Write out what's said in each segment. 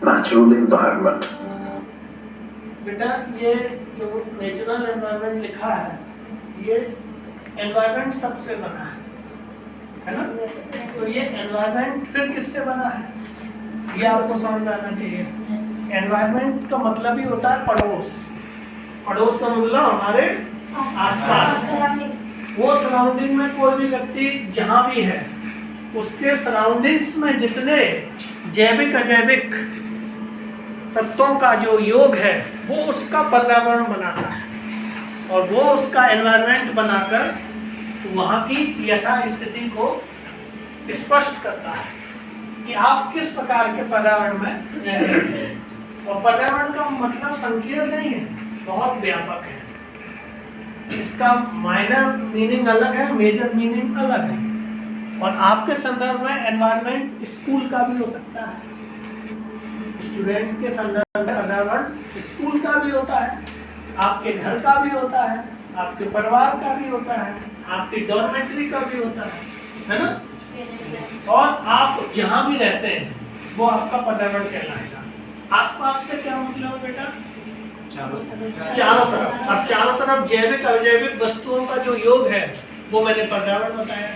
natural environment. बेटा ये जो नेचुरल एनवायरनमेंट लिखा है, ये एनवायरनमेंट सबसे बना है ना? तो ये एनवायरनमेंट फिर किससे बना है, ये आपको समझ में आना चाहिए। एनवायरनमेंट का मतलब ही होता है पड़ोस। पड़ोस का मतलब हमारे आसपास, वो सराउंडिंग में कोई भी व्यक्ति जहाँ भी है उसके सराउंडिंग्स में जितने जैविक अजैविक तत्वों का जो योग है वो उसका पर्यावरण बनाता है और वो उसका एनवायरनमेंट बनाकर वहाँ की यथा स्थिति को स्पष्ट करता है कि आप किस प्रकार के पर्यावरण में रह रहे हैं। और पर्यावरण का मतलब संकीर्ण नहीं है, बहुत व्यापक है। इसका माइनर मीनिंग अलग है, मेजर मीनिंग अलग है। और आपके संदर्भ में एनवायरनमेंट स्कूल का भी हो सकता है, स्टूडेंट्स के संदर्भ में पर्यावरण स्कूल का भी होता है, आपके घर का भी होता है, आपके परिवार का भी होता है, आपकी डॉर्मेट्री का भी होता है ना? और आप जहाँ भी रहते हैं वो आपका पर्यावरण कहलाएगा। आसपास से क्या मतलब है बेटा? चारों तरफ। अब चारों तरफ जैविक अजैविक वस्तुओं का जो योग है वो मैंने पर्यावरण बताया।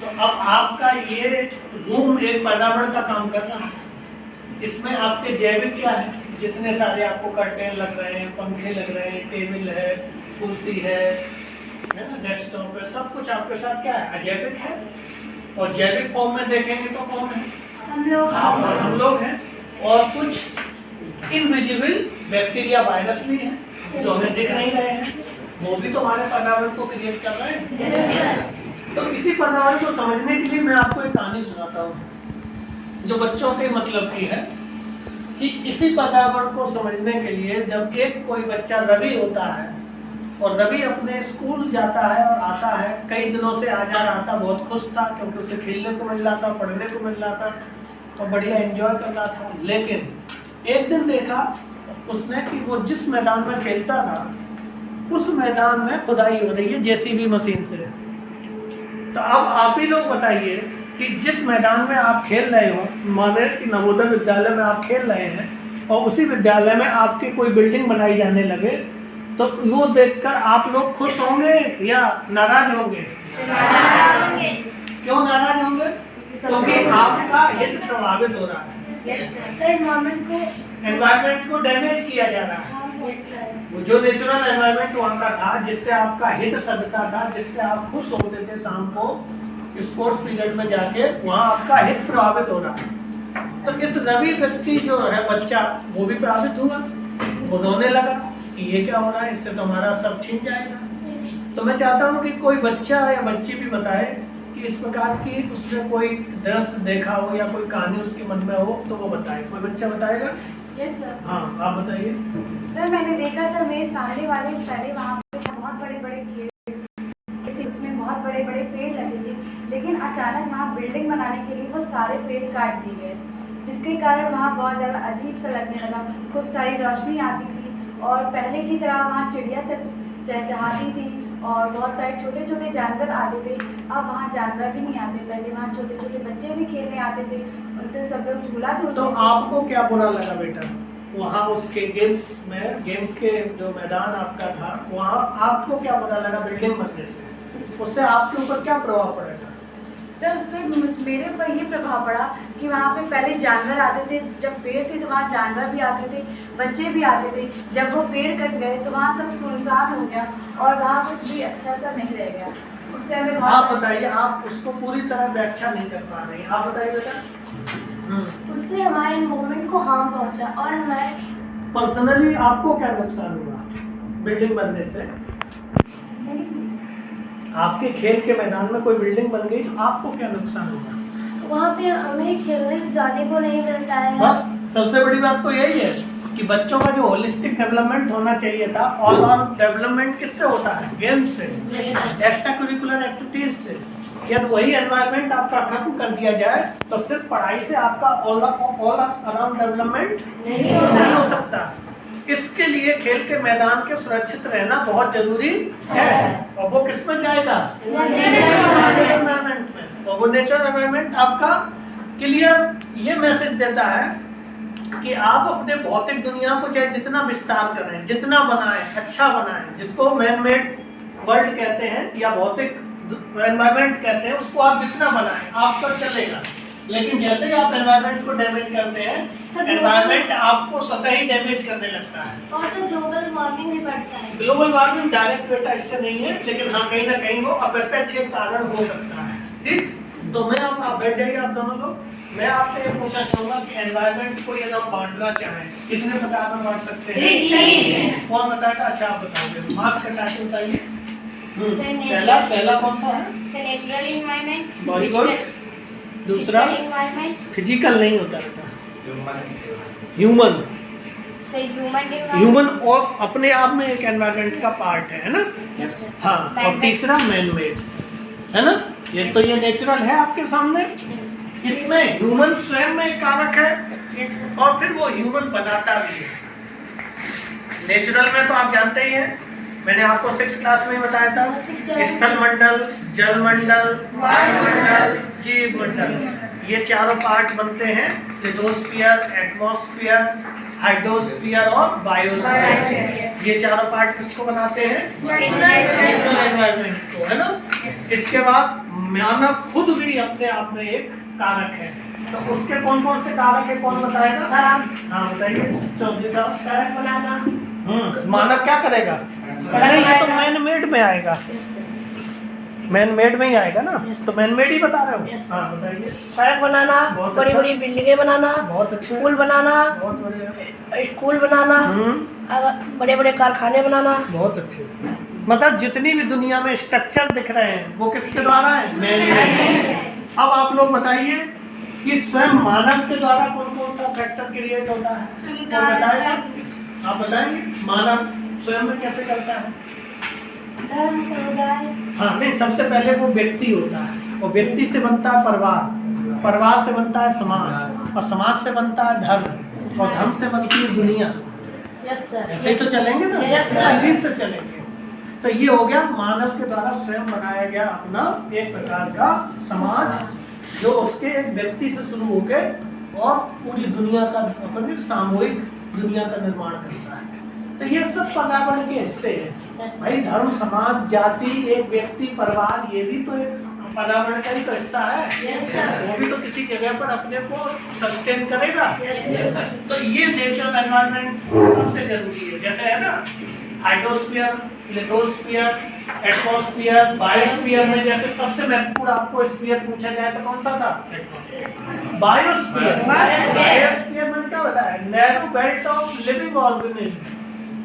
तो अब आपका ये रूम एक पर्यावरण का काम कर रहा है। इसमें आपके जैविक क्या है, जितने सारे आपको कर्टेन लग रहे हैं, पंखे लग रहे हैं, टेबल है, कुर्सी है ना, डेस्कटॉप है, सब कुछ आपके साथ क्या है, अजैविक है। और जैविक फॉर्म में देखेंगे तो कौन है, हम लोग हैं। और कुछ इनविजिबल बैक्टीरिया वायरस भी हैं जो हमें दिख नहीं रहे हैं, वो भी तो हमारे पर्यावरण को क्रिएट कर रहे हैं। तो इसी पर्यावरण को समझने के लिए मैं आपको एक कहानी सुनाता हूँ जो बच्चों के मतलब की है कि इसी पर्यावरण को समझने के लिए जब एक कोई बच्चा रवि होता है और रवि अपने स्कूल जाता है और आता है, कई दिनों से आ जा रहा था, बहुत खुश था क्योंकि उसे खेलने को मिल रहा था, पढ़ने को मिल रहा था, तो बढ़िया एंजॉय कर रहा था। लेकिन एक दिन देखा उसने कि वो जिस मैदान में खेलता था उस मैदान में खुदाई हो रही है जेसीबी मशीन से। तो अब आप ही लोग बताइए कि जिस मैदान में आप खेल रहे हो, माने कि नवोदय विद्यालय में आप खेल रहे हैं और उसी विद्यालय में आपकी कोई बिल्डिंग बनाई जाने लगे, तो वो देखकर आप लोग खुश होंगे या नाराज होंगे? क्यों नाराज होंगे? क्योंकि आपका हित प्रभावित हो रहा है, एनवायरनमेंट को डैमेज किया जा रहा है। वो जो नेचुरल एनवायरनमेंट वहाँ का था, जिससे आपका हित सदता था, जिससे आप खुश होते थे शाम को स्पोर्ट्स पीरियड में जाके, वहाँ आपका हित प्रभावित हो रहा है। तो इस रवि व्यक्ति जो है बच्चा, वो भी प्रभावित हुआ, वो रोने लगा कि ये क्या हो रहा है, इससे तो हमारा सब छीन जाएगा। तो मैं चाहता हूँ कि कोई बच्चा या बच्ची भी बताए कि इस प्रकार की उसने कोई दृश्य देखा हो या कोई कहानी उसके मन में हो तो वो बताए। कोई बच्चा बताएगा? Yes sir. हाँ, आप बताइए। सर मैंने देखा था, मेरे सामने वाले पहले वहाँ पे बहुत बड़े बड़े खेत थे, उसमें बहुत बड़े बड़े पेड़ लगे थे, लेकिन अचानक वहाँ बिल्डिंग बनाने के लिए वो सारे पेड़ काट दिए गए, जिसके कारण वहाँ बहुत ज़्यादा अजीब सा लगने लगा। खूब सारी रोशनी आती थी और पहले की तरह वहाँ चिड़िया चहचहाती थी और बहुत सारे छोटे छोटे जानवर आते थे। अब वहाँ जानवर भी नहीं आते, पहले वहाँ छोटे छोटे बच्चे भी खेलने आते थे, उससे सब लोग झूला झूलते। तो आपको क्या बुरा लगा बेटा वहाँ उसके गेम्स में, गेम्स के जो मैदान आपका था वहाँ आपको क्या बुरा लगा बिल्डिंग बनने से? उससे आपके ऊपर क्या प्रभाव पड़ेगा? सर उससे मेरे ऊपर ये प्रभाव पड़ा कि वहाँ पे पहले जानवर आते थे, जब पेड़ थे तो वहाँ जानवर भी आते थे, बच्चे भी आते थे। जब वो पेड़ कट गए तो वहाँ सब सुनसान हो गया और वहाँ कुछ भी अच्छा सा नहीं रह गया। उससे हमें आप बताइए, आप उसको पूरी तरह व्याख्या नहीं कर पा रहे हैं, आप बताइए बेटा। उससे हमारे एनवायरनमेंट को हार्म पहुँचा और हमारे पर्सनली आपको क्या नुकसान हुआ बिल्डिंग बनने से? आपके खेल के मैदान में कोई बिल्डिंग बन गई तो आपको क्या नुकसान होगा? वहाँ पे हमें खेलने जाने को नहीं मिलता है। बस सबसे बड़ी बात तो यही है कि बच्चों का जो होलिस्टिक डेवलपमेंट होना चाहिए था, ऑल राउंड डेवलपमेंट किससे होता है? गेम से, एक्स्ट्रा करिकुलर एक्टिविटीज से। यदि वही एनवायरनमेंट आपका खत्म कर दिया जाए तो सिर्फ पढ़ाई से आपका ऑल अराउंड डेवलपमेंट नहीं हो सकता। इसके लिए खेल के मैदान के सुरक्षित रहना बहुत जरूरी है। और वो किस में जाएगा? नेचुरल एनवायरनमेंट में। और वो नेचुरल एनवायरनमेंट आपका क्लियर ये मैसेज देता है कि आप अपने भौतिक दुनिया को चाहे जितना विस्तार करें, जितना बनाएं, अच्छा बनाएं, जिसको मैन मेड वर्ल्ड कहते हैं या भौतिक एनवायरनमेंट कहते हैं, उसको आप जितना बनाएं आपका चलेगा। लेकिन जैसे ही आप एनवायरनमेंट को डैमेज करते हैं, एनवायरनमेंट आपको स्वतः ही डैमेज करने लगता है। और तो ग्लोबल वार्मिंग भी बढ़ता है। ग्लोबल वार्मिंग डायरेक्ट बेटा इससे नहीं है, लेकिन हाँ कहीं ना कहीं वो अप्रत्यक्ष कारण हो सकता है। ठीक, तो मैं आप बैठ जाइए आप दोनों लोग। मैं आपसे ये पूछना चाहूंगा कि एनवायरनमेंट को यदि हम बांटना चाहें कितने प्रकार में बांट सकते हैं? कौन बताएगा? अच्छा आप बताओगे। मास कटा के बताइए। पहला कौन सा है? Natural environment, very good. दूसरा एनवायरनमेंट, फिजिकल नहीं होता रहता, ह्यूमन। ह्यूमन और अपने आप में एक एनवायरनमेंट का पार्ट है ना? हाँ। और तीसरा मैन मेड है ना? ये तो ये नेचुरल है आपके सामने। इसमें ह्यूमन स्वयं में एक कारक है और फिर वो ह्यूमन बनाता भी है। नेचुरल में तो आप जानते ही हैं, मैंने आपको 6th क्लास में बताया था, स्थल मंडल, जल मंडल, वायुमंडल, जीव मंडल, ये चारों पार्ट बनते हैं। लिथोस्फीयर, एटमॉस्फेयर, हाइड्रोस्फीयर और बायोस्फीयर, ये चारों पार्ट किसको बनाते हैं? नेचुरल एनवायरनमेंट को, है ना? इसके बाद मानव खुद भी अपने आप में एक कारक है। तो उसके कौन कौन से कारक है, कौन बताएगा? हाँ बताइए। चौधरी साहब। सड़क बनाना। मानव क्या करेगा? नहीं, ये तो मैन मेड में आएगा, मैन मेड में ही आएगा ना, तो मैन मेड ही बता रहे हो। हाँ बताइए। सड़क बनाना, बड़ी बड़ी बिल्डिंगें बनाना, बहुत अच्छे, पुल बनाना, बहुत बढ़िया, स्कूल बनाना, बड़े बड़े कारखाने बनाना। बहुत अच्छे। मतलब जितनी भी दुनिया में स्ट्रक्चर दिख रहे हैं वो किसके द्वारा है? Man made. अब आप लोग बताइए कि स्वयं मानव के द्वारा कौन कौन सा फैक्टर क्रिएट होता है? कौन बताएगा? आप बताएंगे मानव स्वयं में कैसे करता है? धर्म, समुदाय। हाँ नहीं, सबसे पहले वो व्यक्ति होता है, और व्यक्ति से बनता है परिवार, परिवार से बनता है समाज, और समाज से बनता है धर्म, और धर्म से बनती है दुनिया। ऐसे ही तो चलेंगे ना, इंग्लिश से चलेंगे। तो ये हो गया मानव के द्वारा स्वयं बनाया गया अपना एक प्रकार का समाज, जो उसके एक व्यक्ति से शुरू होकर और पूरी दुनिया का अपनी सामूहिक दुनिया का निर्माण करता है। तो ये सब पर्यावरण के हिस्से हैं भाई। धर्म, समाज, जाति, एक व्यक्ति, परिवार, ये भी तो एक पर्यावरण का ही तो हिस्सा है। वो भी तो किसी जगह पर अपने को सस्टेन करेगा। तो ये नेचुरल एनवायरनमेंट सबसे जरूरी है। जैसे है ना हाइड्रोस्फीयर, लिथोस्फीयर, एटमॉस्फेयर, बायोस्फीयर में जैसे सबसे महत्वपूर्ण आपको स्फीयर पूछा जाए तो कौन सा था? बायोस्फीयर। बायोस्फीयर में क्या होता है? Narrow belt of living organism,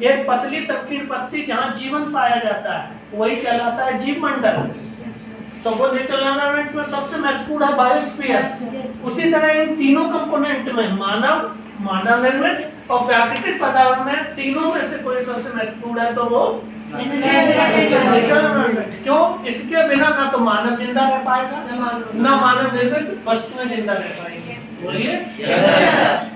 एक पतली संकीर्ण पत्ती जहाँ जीवन पाया जाता है, वही कहलाता है जीव मंडल। तो वो नेचुरल एनवायरनमेंट में सबसे महत्वपूर्ण है बायोस्फीयर। उसी तरह इन तीनों कंपोनेंट में मानव, मानव निर्मित और प्राकृतिक पर्यावरण में तीनों में से कोई सबसे महत्वपूर्ण है तो वो नेचुरल एनवायरनमेंट। क्यों? इसके बिना ना तो मानव जिंदा रह पाएगा, ना मानव निर्मित वस्तुएं जिंदा रह पाएंगी। बोलिए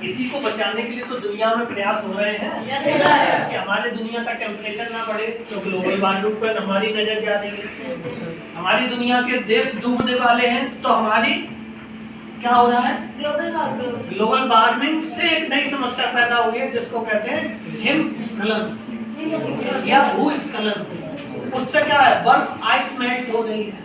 इसी को बचाने के लिए तो दुनिया में प्रयास हो रहे हैं कि हमारे दुनिया का टेम्परेचर ना बढ़े। तो ग्लोबल वार्मिंग पर हमारी नजर जा रही है, हमारी दुनिया के देश डूबने वाले हैं। तो हमारी क्या हो रहा है? ग्लोबल वार्मिंग से एक नई समस्या पैदा हुई है जिसको कहते हैं हिमस्खलन या भूस्खलन। उससे क्या है? बर्फ, आइस मेल्ट हो रही है,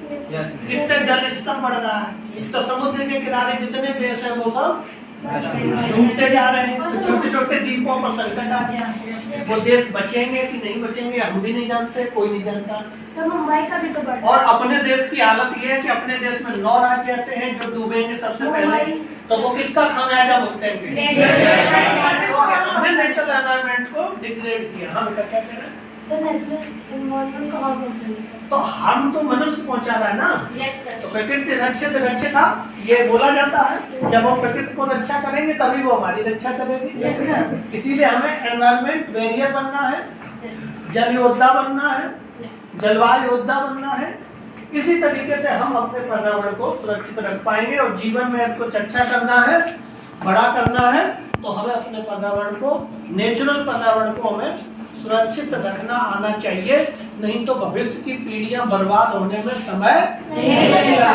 इससे जल स्तर बढ़ रहा है। तो समुद्र के किनारे जितने देश हैं वो सब डूबते जा रहे हैं। तो छोटे छोटे द्वीपों पर संकट आ गया है। वो देश बचेंगे कि नहीं बचेंगे हम भी नहीं जानते, कोई नहीं जानता। मुंबई का भी तो बढ़ता और अपने देश की हालत ये है कि अपने देश में 9 राज्य ऐसे हैं जो डूबेंगे सबसे पहले। तो वो किसका खामियाजा भुगतेंगे? हमने नेचुरल एनवायरनमेंट को डिग्रेड किया। हम क्या कह रहे हैं? तो हम तो मनुष्य पहुंचा रहा है ना। तो प्रकृति रक्षित रक्षिता ये बोला जाता है। जब हम प्रकृति को रक्षा करेंगे तभी वो हमारी रक्षा करेगी। इसीलिए हमें एनवायरनमेंट वॉरियर बनना है, जल योद्धा बनना है, जलवायु योद्धा बनना है। इसी तरीके से हम अपने पर्यावरण को सुरक्षित रख पाएंगे। और जीवन में कुछ अच्छा करना है, बड़ा करना है, तो हमें अपने पर्यावरण को, नेचुरल पर्यावरण को हमें सुरक्षित रखना आना चाहिए। नहीं तो भविष्य की पीढ़ियां बर्बाद होने में समय नहीं लगेगा।